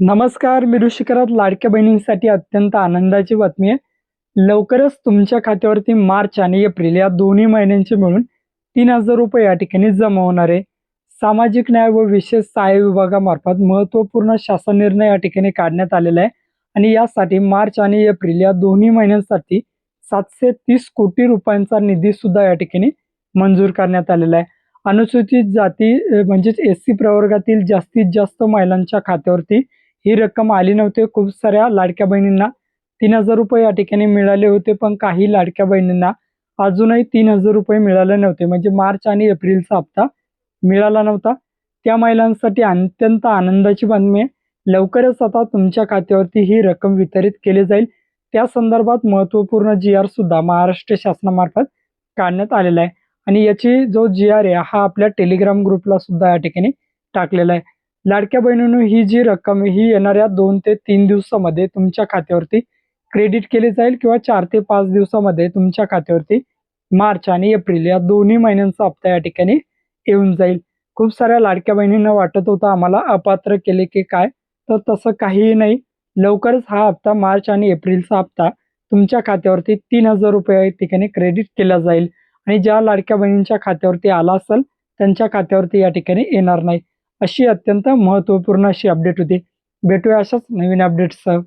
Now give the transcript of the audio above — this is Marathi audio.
नमस्कार. मी ऋषिकरात लाडक्या बहिणींसाठी अत्यंत आनंदाची बातमी आहे. लवकरच तुमच्या खात्यावरती मार्च आणि एप्रिल या दोन्ही महिन्यांचे मिळून ₹3000 या ठिकाणी जमा होणार आहे. सामाजिक न्याय व विशेष सहाय्य विभागामार्फत महत्त्वपूर्ण शासन निर्णय या ठिकाणी काढण्यात आलेला आहे आणि यासाठी मार्च आणि एप्रिल या दोन्ही महिन्यांसाठी ₹730 कोटी निधी सुद्धा या ठिकाणी मंजूर करण्यात आलेला आहे. अनुसूचित जाती म्हणजेच एस-सी प्रवर्गातील जास्तीत जास्त महिलांच्या खात्यावरती ही रक्कम आली नव्हती. खूप साऱ्या लाडक्या बहिणींना ₹3000 या ठिकाणी मिळाले होते, पण काही लाडक्या बहिणींना अजूनही ₹3000 मिळाले नव्हते. म्हणजे मार्च आणि एप्रिलचा हप्ता मिळाला नव्हता. त्या महिलांसाठी अत्यंत आनंदाची बातमी आहे. लवकरच आता तुमच्या खात्यावरती ही रक्कम वितरित केली जाईल. त्या संदर्भात महत्त्वपूर्ण जी-आर सुद्धा महाराष्ट्र शासनामार्फत काढण्यात आलेला आहे आणि याची जो जी-आर आहे हा आपल्या टेलिग्राम ग्रुपला सुद्धा या ठिकाणी टाकलेला आहे. लाडक्या बहिणींनो, ही जी रक्कम आहे ही येणाऱ्या 2 ते 3 दिवसामध्ये तुमच्या खात्यावरती क्रेडिट केली जाईल किंवा 4 ते 5 दिवसामध्ये तुमच्या खात्यावरती मार्च आणि एप्रिल या दोन्ही महिन्यांचा हप्ता या ठिकाणी येऊन जाईल. खूप साऱ्या लाडक्या बहिणींना वाटत होतं आम्हाला अपात्र केले की काय, तर तसं काहीही नाही. लवकरच हा हप्ता मार्च आणि एप्रिलचा हप्ता तुमच्या खात्यावरती ₹3000 या ठिकाणी क्रेडिट केला जाईल आणि ज्या लाडक्या बहिणींच्या खात्यावरती आला असेल त्यांच्या खात्यावरती या ठिकाणी येणार नाही. अशी अत्यंत महत्त्वपूर्ण अशी अपडेट होती. भेटूया अशाच नवीन अपडेट्ससह.